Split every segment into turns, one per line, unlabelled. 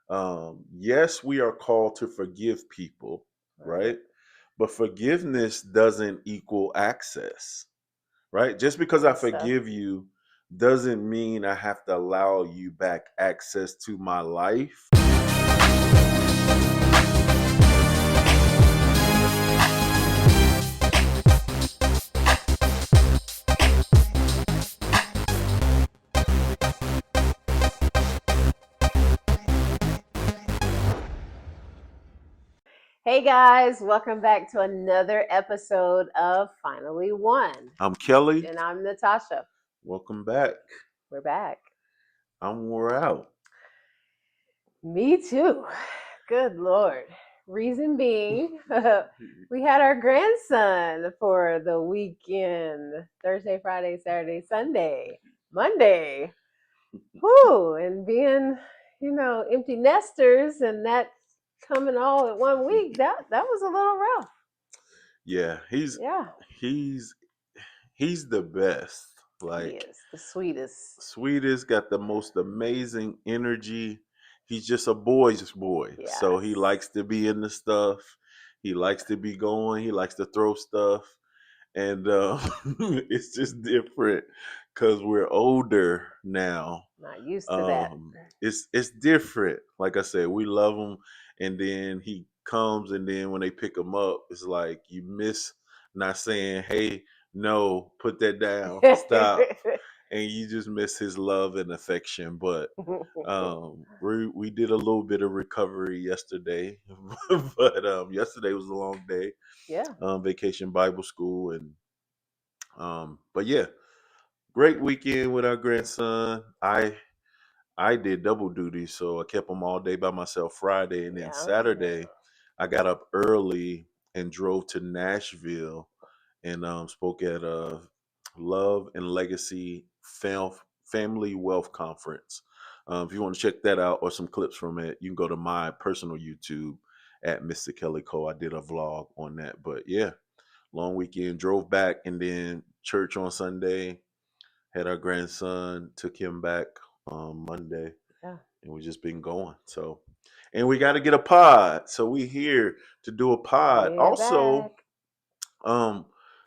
Yes, we are called to forgive people,
Right.
right? But forgiveness doesn't equal access, right? Just because I
Good stuff.
forgive you doesn't mean I have to allow you back access to my life.
Hey guys, welcome back to another episode of Finally One.
I'm Kelly.
And I'm Natasha.
Welcome back.
We're back.
I'm wore out.
Me too. Good Lord. Reason being, we had our grandson for the weekend Thursday, Friday, Saturday, Sunday, Monday. Whoo! And being, empty nesters and that coming all at 1 week, that was a little rough.
Yeah,
Yeah,
he's he's the best.
he
Like
is the sweetest.
Sweetest, got the most amazing energy. He's just a boy's boy. So he
Yes.
likes to be in the stuff. He likes to be going. He likes to throw stuff. And it's just different because we're older now.
Not used to that.
It's different. Like I said, we love him, and then he comes, and then when they pick him up, it's like you miss not saying, "Hey, no, put that down, stop," and you just miss his love and affection. But we did a little bit of recovery yesterday, but yesterday was a long day,
Yeah.
vacation Bible school, and but yeah, great weekend with our grandson. I did double duty, so I kept him all day by myself Friday, and then
Yeah.
Saturday I got up early and drove to Nashville and spoke at a Love and Legacy Family Wealth Conference. If you want to check that out or some clips from it, you can go to my personal YouTube at Mr. Kelly Cole. I did a vlog on that, but yeah, long weekend. Drove back and then church on Sunday. Had our grandson, took him back Monday,
Yeah.
and we just been going. So, and we got to get a pod. So we here to do a pod.
We're
Also,
back.
um,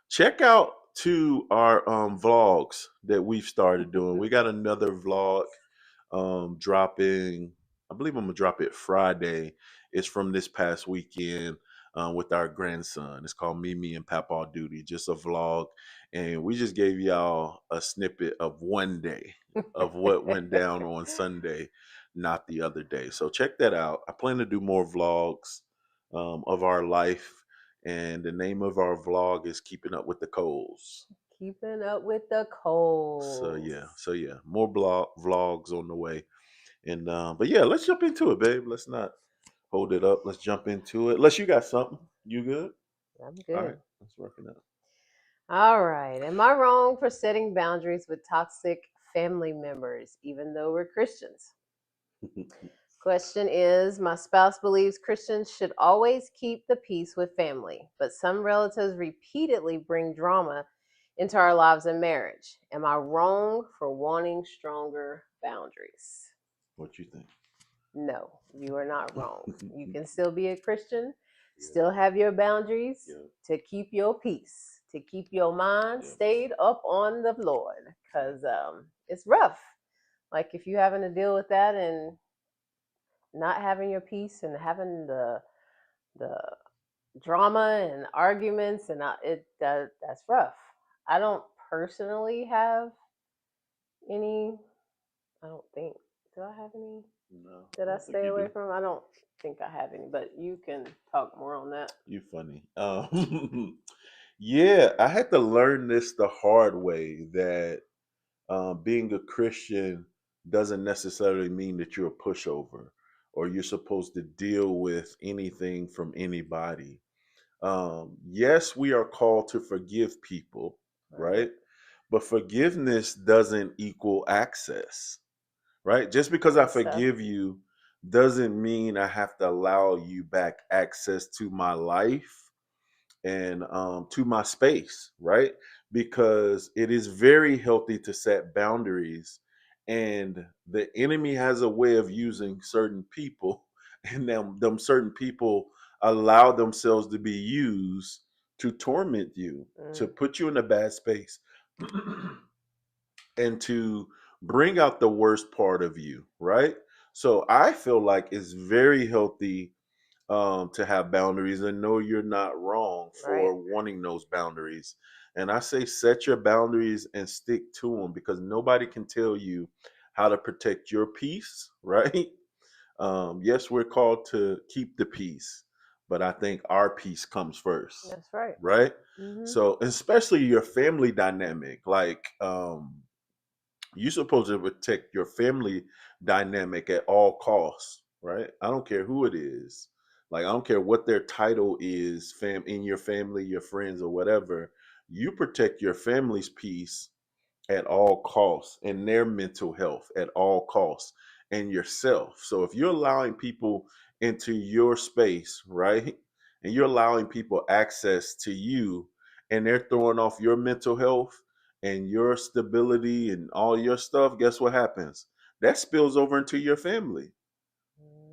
check out to our vlogs that we've started doing. We got another vlog dropping. I believe I'm gonna drop it Friday. It's from this past weekend with our grandson. It's called Mimi and Papa Duty. Just a vlog, and we just gave y'all a snippet of one day of what went down on Sunday, not the other day. So check that out. I plan to do more vlogs of our life, and the name of our vlog is Keeping Up with the Coles.
Keeping up with the
So
Coles.
yeah, more vlogs on the way. And but yeah, let's jump into it, babe. Let's not hold it up. Let's jump into it. Unless you got something. You good?
I'm
All right,
good.
let's work it out.
All right. Am I wrong for setting boundaries with toxic family members, even though we're Christians? Question is, my spouse believes Christians should always keep the peace with family, but some relatives repeatedly bring drama into our lives and marriage. Am I wrong for wanting stronger boundaries?
What you think?
No, you are not wrong. You can still be a Christian,
Yeah,
still have your boundaries
yeah,
to keep your peace, to keep your mind
yeah,
stayed up on the Lord, because it's rough. Like if you're having to deal with that and not having your peace and having the drama and arguments and that's rough. I don't personally have any. I don't think. Do I have any
no,
that
I
I
don't think
stay
you
away
do.
from? I don't think I have any, but you can talk more on that.
You funny. Yeah, I had to learn this the hard way that being a Christian doesn't necessarily mean that you're a pushover or you're supposed to deal with anything from anybody. Yes, we are called to forgive people,
Right.
right? But forgiveness doesn't equal access, right? Just because I
Good stuff.
forgive you doesn't mean I have to allow you back access to my life and to my space, right? Because it is very healthy to set boundaries and the enemy has a way of using certain people, and them certain people allow themselves to be used to torment you, to
Mm,
put you in a bad space, and to bring out the worst part of you, right? So I feel like it's very healthy to have boundaries, and know you're not wrong
right.
for wanting those boundaries. And I say set your boundaries and stick to them, because nobody can tell you how to protect your peace, right? Yes, we're called to keep the peace, but I think our peace comes first,
That's right.
right?
Hmm.
So, especially your family dynamic, like you're supposed to protect your family dynamic at all costs, right? I don't care who it is. Like I don't care what their title is, in your family, your friends, or whatever. You protect your family's peace at all costs, and their mental health at all costs, and yourself. So if you're allowing people into your space, right, and you're allowing people access to you, and they're throwing off your mental health and your stability and all your stuff, guess what happens? That spills over into your family.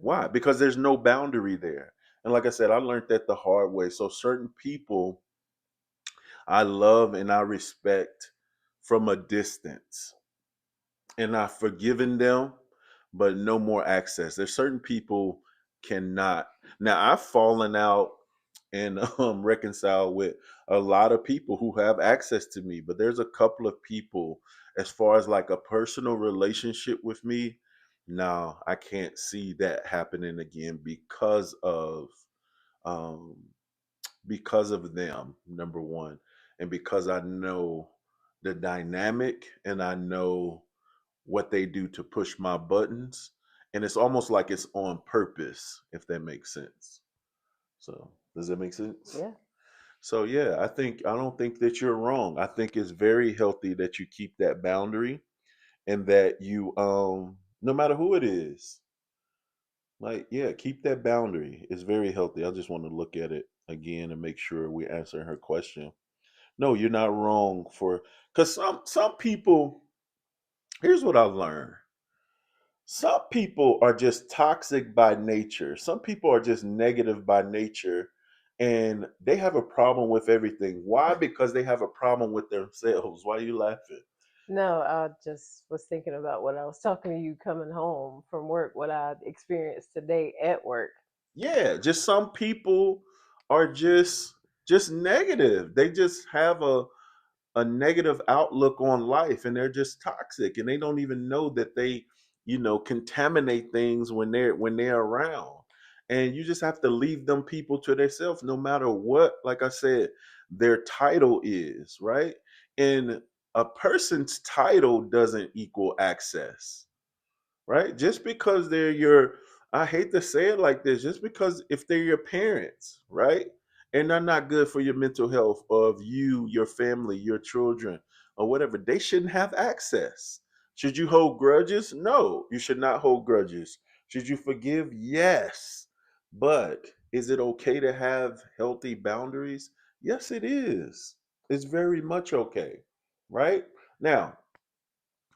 Why?
Hmm.
Because there's no boundary there. And like I said, I learned that the hard way. So certain people I love and I respect from a distance, and I've forgiven them, but no more access. There's certain people cannot. Now I've fallen out and reconciled with a lot of people who have access to me, but there's a couple of people, as far as like a personal relationship with me, no, I can't see that happening again um because of them, number one, and because I know the dynamic, and I know what they do to push my buttons, and it's almost like it's on purpose, if that makes sense. So does that make sense?
Yeah.
So yeah, I don't think that you're wrong. I think it's very healthy that you keep that boundary, and that you no matter who it is, like yeah, keep that boundary. It's very healthy. I just want to look at it again and make sure we answer her question. No, you're not wrong for, because some people, here's what I learned. Some people are just toxic by nature. Some people are just negative by nature, and they have a problem with everything. Why? Because they have a problem with themselves. Why are you laughing?
No, I just was thinking about what I was talking to you coming home from work, what I experienced today at work.
Yeah, just some people are just negative. They just have a negative outlook on life, and they're just toxic, and they don't even know that they contaminate things when they're around. And you just have to leave them people to themselves, no matter what, like I said, their title is, right? And a person's title doesn't equal access, right? Just because they're your, I hate to say it like this, just because if they're your parents, right? And they're not good for your mental health of you, your family, your children, or whatever, they shouldn't have access. Should you hold grudges? No, you should not hold grudges. Should you forgive? Yes. But is it okay to have healthy boundaries? Yes, it is. It's very much okay. Right? Now,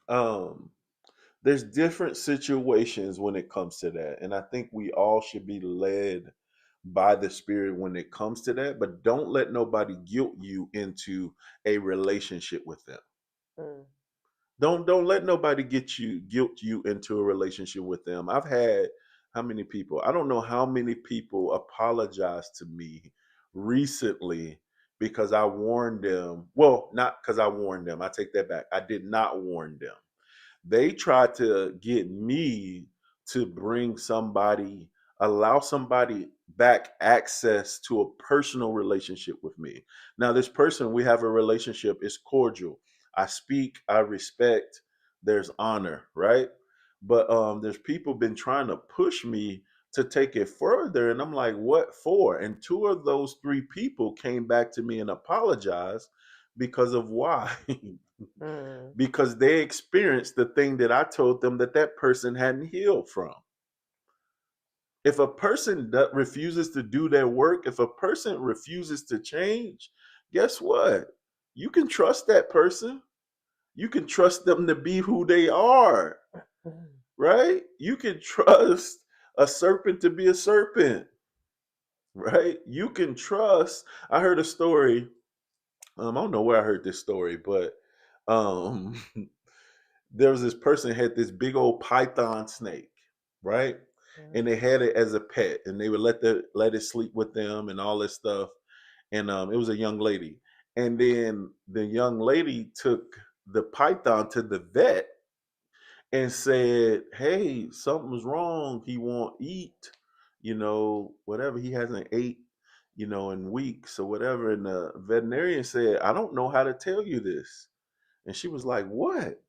um, there's different situations when it comes to that, and I think we all should be led by the spirit when it comes to that, but don't let nobody guilt you into a relationship with them.
Mm.
Don't let nobody guilt you into a relationship with them. I've had how many people, I don't know how many people apologize to me recently because I warned them. Well, not because I warned them, I take that back, I did not warn them. They tried to get me to bring somebody, allow somebody back access to a personal relationship with me. Now, this person, we have a relationship, is cordial. I speak, I respect, there's honor, right? But there's people been trying to push me to take it further, and I'm like, what for? And two of those three people came back to me and apologized because of why.
Mm.
Because they experienced the thing that I told them that that person hadn't healed from. If a person refuses to do their work, if a person refuses to change, guess what? You can trust that person. You can trust them to be who they are, right? You can trust a serpent to be a serpent, right? You can trust. I heard a story. I don't know where I heard this story, but um, there was this person had this big old python snake, right? And they had it as a pet, and they would let it sleep with them and all this stuff. And it was a young lady, and then the young lady took the python to the vet and said, "Hey, something's wrong. He won't eat. Whatever. He hasn't ate, in weeks or whatever." And the veterinarian said, "I don't know how to tell you this." And she was like, "What?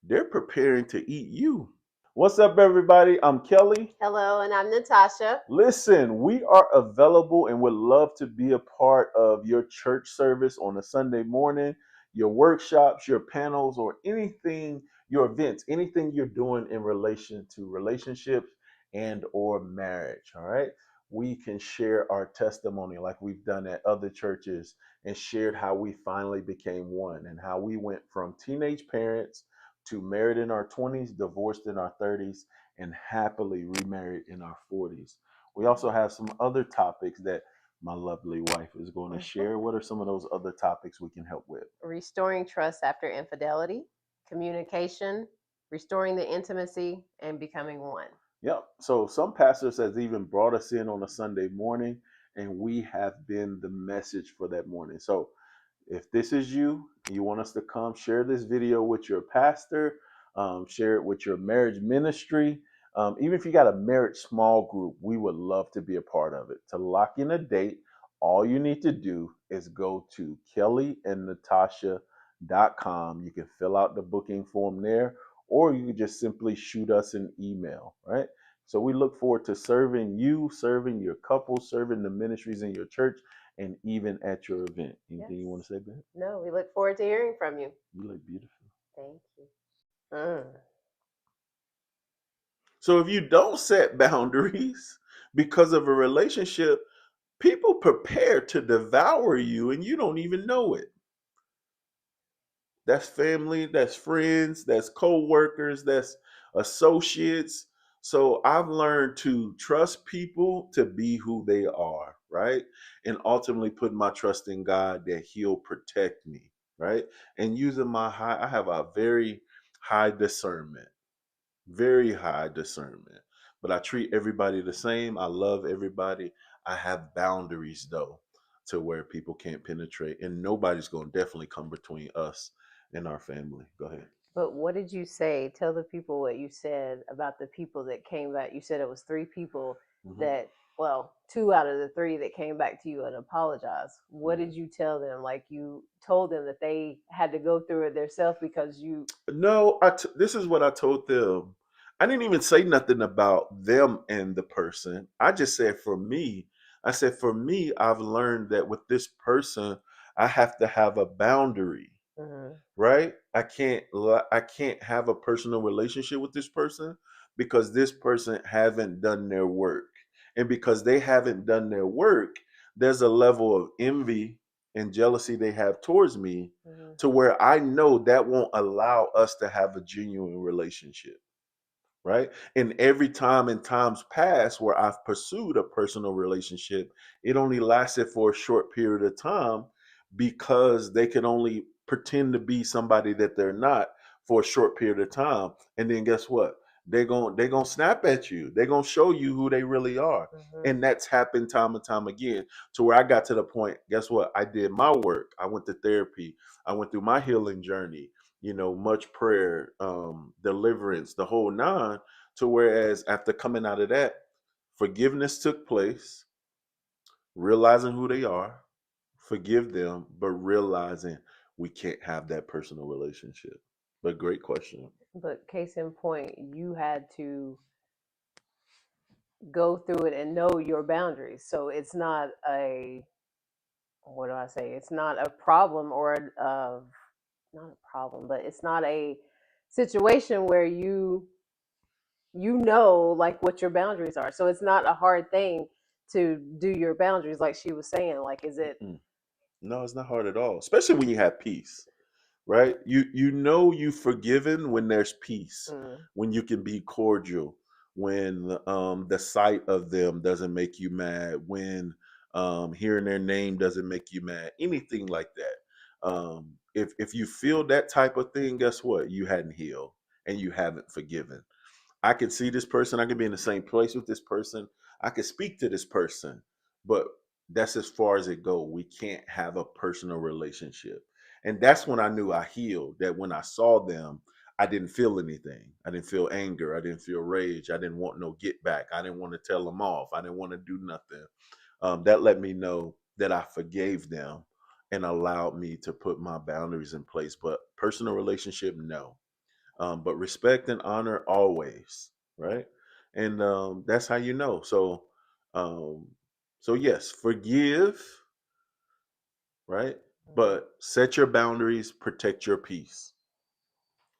They're preparing to eat you." What's up, everybody? I'm Kelly.
Hello, and I'm Natasha.
Listen, we are available and would love to be a part of your church service on a Sunday morning, your workshops, your panels, or anything, your events, anything you're doing in relation to relationships and or marriage. All right. We can share our testimony like we've done at other churches and shared how we finally became one and how we went from teenage parents to married in our 20s, divorced in our 30s, and happily remarried in our 40s. We also have some other topics that my lovely wife is going to share. What are some of those other topics we can help with?
Restoring trust after infidelity, communication, restoring the intimacy, and becoming one.
Yep. So some pastors has even brought us in on a Sunday morning, and we have been the message for that morning. So if this is you, you want us to come share this video with your pastor, share it with your marriage ministry. Even if you got a marriage small group, we would love to be a part of it. To lock in a date, all you need to do is go to kellyandnatasha.com. You can fill out the booking form there, or you can just simply shoot us an email, right? So we look forward to serving you, serving your couple, serving the ministries in your church, and even at your event. Anything you want to say, Ben?
No, we look forward to hearing from you.
You look beautiful.
Thank you. Mm.
So if you don't set boundaries because of a relationship, people prepare to devour you and you don't even know it. That's family, that's friends, that's co-workers, that's associates. So I've learned to trust people to be who they are, right? And ultimately put my trust in God that He'll protect me, right? And using I have a very high discernment, very high discernment. But I treat everybody the same. I love everybody. I have boundaries though, to where people can't penetrate, and nobody's going to definitely come between us and our family. Go ahead.
But what did you say? Tell the people what you said about the people that came back. You said it was 3 people that, well, 2 out of the 3 that came back to you and apologized. What did you tell them? Like you told them that they had to go through it themselves because you.
No, this is what I told them. I didn't even say nothing about them and the person. I just said for me, for me, I've learned that with this person, I have to have a boundary, right? I can't have a personal relationship with this person because this person haven't done their work. And because they haven't done their work, there's a level of envy and jealousy they have towards me, to where I know that won't allow us to have a genuine relationship, right? And every time in times past where I've pursued a personal relationship, it only lasted for a short period of time because they can only pretend to be somebody that they're not for a short period of time. And then guess what? They're gonna snap at you. They're gonna show you who they really are. And that's happened time and time again, to where I got to the point, guess what? I did my work. I went to therapy. I went through my healing journey, much prayer, deliverance, the whole nine. To whereas after coming out of that, forgiveness took place, realizing who they are, forgive them, but realizing we can't have that personal relationship. But great question.
But case in point, you had to go through it and know your boundaries. So it's not a, what do I say? It's not a problem or not a problem, but it's not a situation where you know like what your boundaries are. So it's not a hard thing to do your boundaries, like she was saying. Like, is it?
No, it's not hard at all, especially when you have peace. right? You know you forgiven when there's peace,
Mm,
when you can be cordial, when the sight of them doesn't make you mad, when hearing their name doesn't make you mad, anything like that. If you feel that type of thing, guess what? You hadn't healed and you haven't forgiven. I can see this person. I can be in the same place with this person. I can speak to this person, but that's as far as it go. We can't have a personal relationship. And that's when I knew I healed. That when I saw them, I didn't feel anything. I didn't feel anger. I didn't feel rage. I didn't want no get back. I didn't want to tell them off. I didn't want to do nothing. That let me know that I forgave them and allowed me to put my boundaries in place. But personal relationship, no, but respect and honor always, right? And that's how you know. Um, so yes, forgive, right?
mm,
But set your boundaries, protect your peace.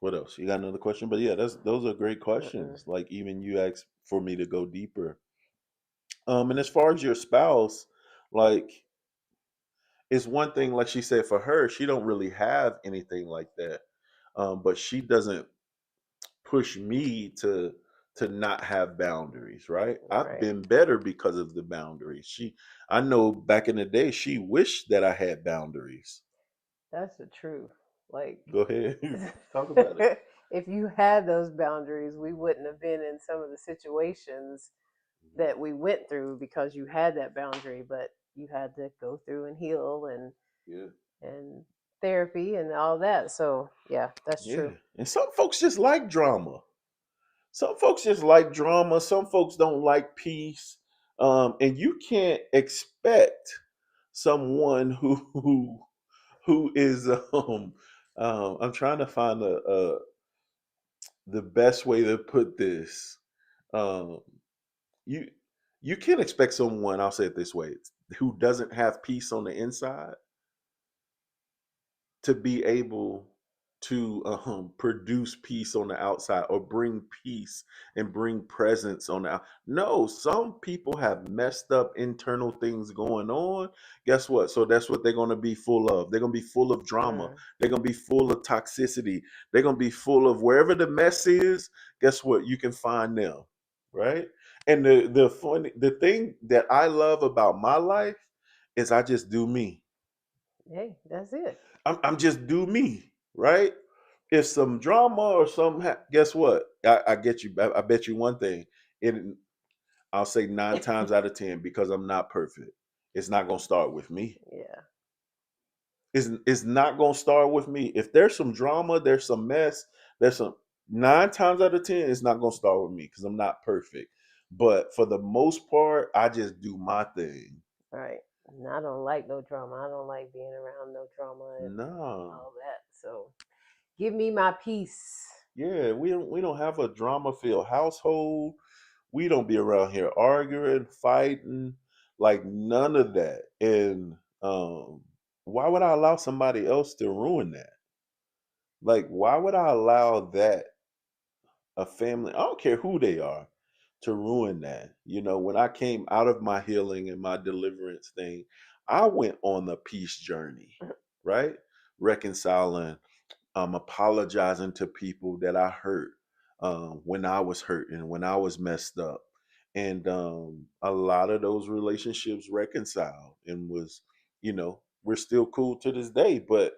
What else? You got another question? But yeah, that's those are great
mm-mm.
questions. Like even you asked for me to go deeper. And as far as your spouse, like it's one thing, like she said, for her, she don't really have anything like that. But she doesn't push me to not have boundaries, right? I've
Right.
been better because of the boundaries. I know back in the day she wished that I had boundaries.
That's the truth. Like,
Go ahead. Talk about it.
if you had those boundaries, we wouldn't have been in some of the situations that we went through because you had that boundary, but you had to go through and heal
Yeah.
and therapy and all that. So yeah, that's
Yeah.
true.
And some folks just like drama. Some folks just like drama. Some folks don't like peace. And you can't expect someone who is I'm trying to find the best way to put this. Um, you you can't expect someone, I'll say it this way, who doesn't have peace on the inside to be able to produce peace on the outside or bring peace and bring presence on the no, some people have messed up internal things going on. Guess what? So that's what they're going to be full of. They're going to be full of drama.
Mm,
They're going to be full of toxicity. They're going to be full of wherever the mess is. Guess what? You can find them, right? And the thing that I love about my life is I just do me.
hey, that's it.
I'm just do me, right? If some drama or some, guess what? I get you. I bet you one thing. It, I'll say 9 times out of 10, because I'm not perfect. It's not gonna start with me.
Yeah.
It's not gonna start with me. If there's some drama, there's some mess, there's some 9 times out of 10, it's not gonna start with me because I'm not perfect. But for the most part, I just do my thing.
Right. And I don't like no drama. I don't like being around no drama and
No.
all that. So give me my peace.
Yeah, we don't have a drama filled household. We don't be around here arguing, fighting, like none of that. And why would I allow somebody else to ruin that? Like, why would I allow that a family, I don't care who they are, to ruin that? You know, when I came out of my healing and my deliverance thing, I went on the peace journey, right? Reconciling, apologizing to people that I hurt when I was hurting, when I was messed up. And a lot of those relationships reconciled and was, we're still cool to this day. But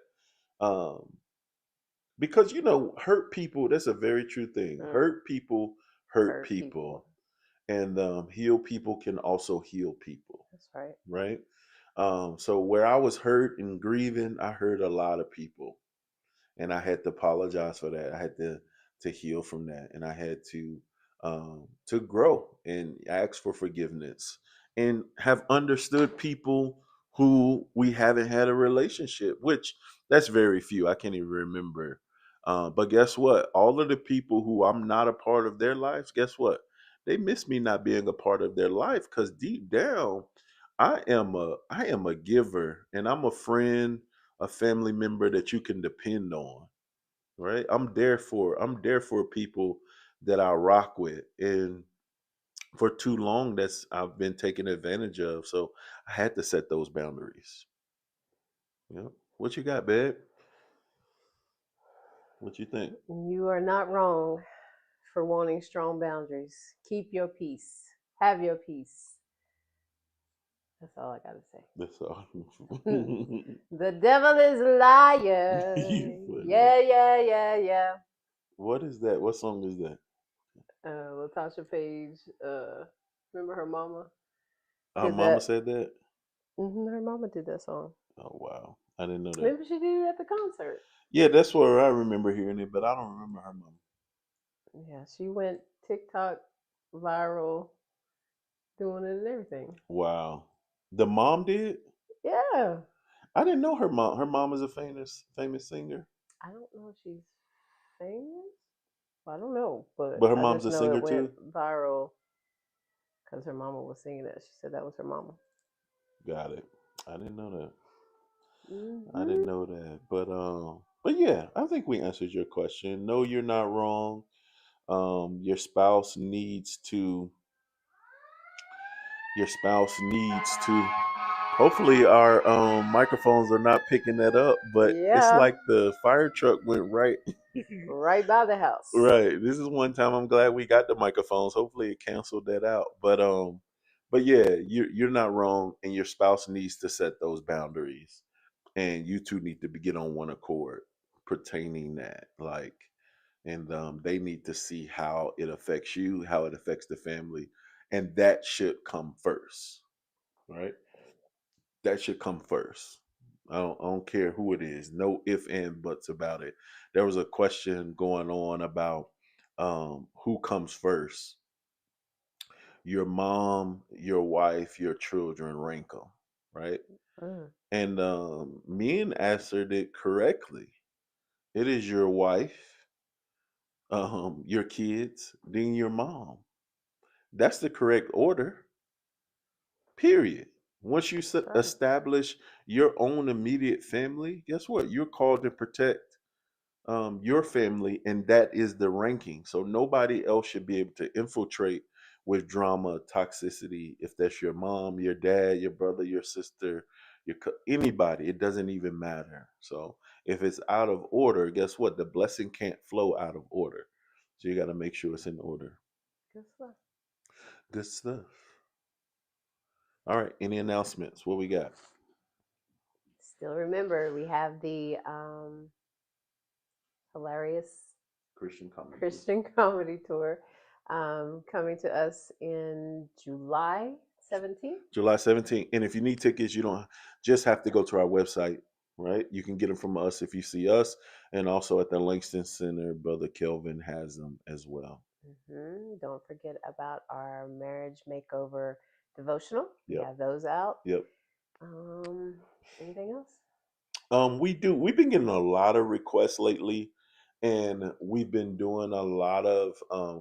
um, because, hurt people, that's a very true thing.
Mm,
Hurt people hurt
hurt people.
people. And heal people can also heal people,
That's right.
right? So where I was hurt and grieving, I hurt a lot of people, and I had to apologize for that. I had to heal from that, and I had to grow and ask for forgiveness and have understood people who we haven't had a relationship, which that's very few. I can't even remember. But guess what? All of the people who I'm not a part of their lives, guess what? They miss me not being a part of their life because deep down, I am a giver and I'm a friend, a family member that you can depend on, right? I'm there for people that I rock with, and for too long that's I've been taken advantage of. So I had to set those boundaries. What you got, babe? What you think?
You are not wrong for wanting strong boundaries. Keep your peace. Have your peace. That's all I gotta say.
That's all.
The devil is a liar.
You funny.
Yeah, yeah, yeah, yeah.
What is that? What song is that?
Latasha Page. Remember her mama
Our
did
mama
that.
said that.
Her mama did that song.
Oh wow, I didn't know that.
Maybe she did it at the concert.
Yeah, that's where I remember hearing it, but I don't remember her mama.
Yeah, she went TikTok viral doing it and everything.
Wow, the mom did.
Yeah.
I didn't know her mom. Her mom is a famous singer,
I don't know if she's famous. I don't know, but
but her
I
mom's
just
a
know
singer
it went
too.
viral because her mama was singing it. She said that was her mama.
Got it. I didn't know that. I
Hmm.
didn't know that. But yeah, I think we answered your question. No, you're not wrong. Your spouse needs to. Your spouse needs to. Hopefully, our microphones are not picking that up, but it's
Yeah,
like the fire truck went right.
right by the house.
Right. This is one time I'm glad we got the microphones. Hopefully it canceled that out. But yeah, you're not wrong, and your spouse needs to set those boundaries, and you two need to get on one accord pertaining that. Like, and they need to see how it affects you, how it affects the family, and that should come first, right? That should come first. I don't care who it is. No if and buts about it. There was a question going on about who comes first. Your mom, your wife, your children, rank them, right?
Mm,
And men answered it correctly. It is your wife, your kids, then your mom. That's the correct order. Period. Once you
that's right.
establish your own immediate family, guess what? You're called to protect your family, and that is the ranking. So nobody else should be able to infiltrate with drama, toxicity. If that's your mom, your dad, your brother, your sister, anybody, it doesn't even matter. So if it's out of order, guess what? The blessing can't flow out of order. So you got to make sure it's in order.
Good stuff.
Good stuff. All right. Any announcements? What we got?
Still remember, we have the hilarious
Christian comedy.
Christian comedy tour coming to us in July 17th.
July 17th. And if you need tickets, you don't just have to go to our website, right? You can get them from us if you see us. And also at the Langston Center, Brother Kelvin has them as well.
Don't forget about our marriage makeover devotional. We
Yep.
have those out.
Yep.
Um, Anything else?
We've been getting a lot of requests lately, and we've been doing a lot of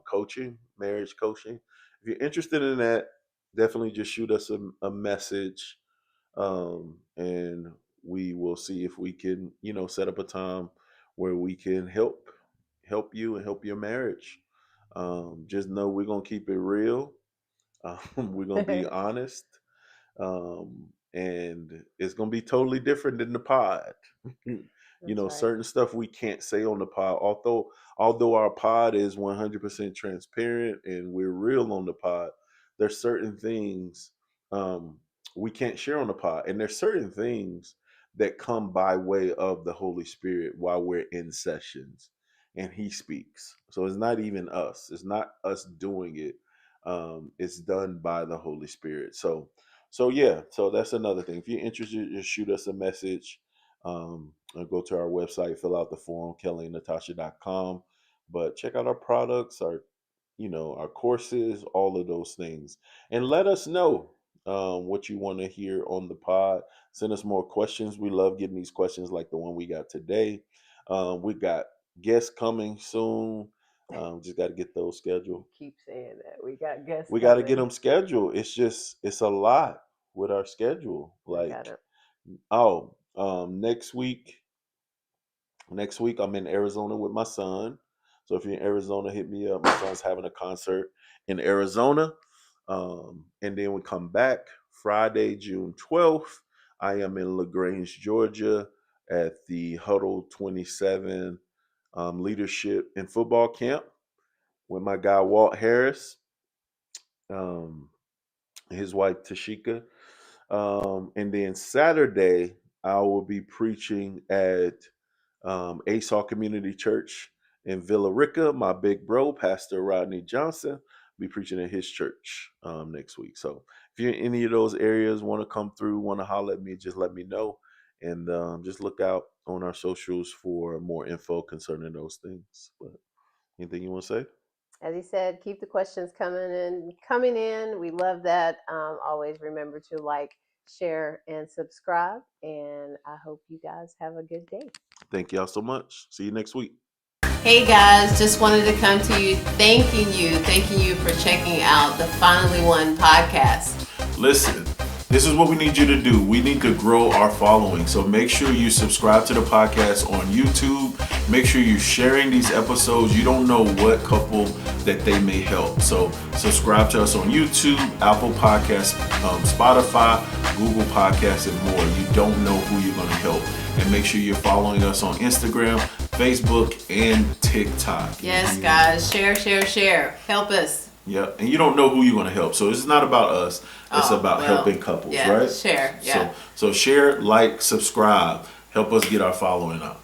coaching, marriage coaching. If you're interested in that, definitely just shoot us a message, and we will see if we can, set up a time where we can help you and help your marriage. Just know we're gonna keep it real. We're gonna be honest, and it's gonna be totally different than the pod.
That's right.
Certain stuff we can't say on the pod. Although our pod is 100% transparent and we're real on the pod, there's certain things um, we can't share on the pod, and there's certain things that come by way of the Holy Spirit while we're in sessions, and He speaks. So it's not even us. It's not us doing it. It's done by the Holy Spirit. So yeah, so that's another thing. If you're interested, just shoot us a message. Go to our website, fill out the form, kellyandnatasha.com. But check out our products, our courses, all of those things, and let us know what you want to hear on the pod. Send us more questions. We love getting these questions, like the one we got today. We got guests coming soon. Just got to get those scheduled.
Keep saying that. We got guests
We got to get
coming.
them scheduled. It's a lot with our schedule.
I got
Like,
it.
oh, next week I'm in Arizona with my son. So if you're in Arizona, hit me up. My son's having a concert in Arizona. And then we come back Friday, June 12th. I am in LaGrange, Georgia at the Huddle 27 leadership and football camp with my guy Walt Harris, um, his wife Tashika. And then Saturday, I will be preaching at ASAL Community Church in Villa Rica. My big bro, Pastor Rodney Johnson, will be preaching at his church next week. So if you're in any of those areas, want to come through, want to holler at me, just let me know. And just look out on our socials for more info concerning those things. But anything you want to say?
As he said, keep the questions coming in. We love that. Always remember to like, share, and subscribe. And I hope you guys have a good day.
Thank y'all so much. See you next week.
Hey guys, just wanted to come to you thanking you for checking out the Finally One podcast.
Listen, this is what we need you to do. We need to grow our following. So make sure you subscribe to the podcast on YouTube. Make sure you're sharing these episodes. You don't know what couple that they may help. So subscribe to us on YouTube, Apple Podcasts, Spotify, Google Podcasts, and more. You don't know who you're going to help. And make sure you're following us on Instagram, Facebook, and TikTok.
Yes, guys. Share. Help us.
Yep. And you don't know who you're going to help. So it's not about us. It's about helping couples, right?
Share. Yeah.
So share, like, subscribe. Help us get our following up.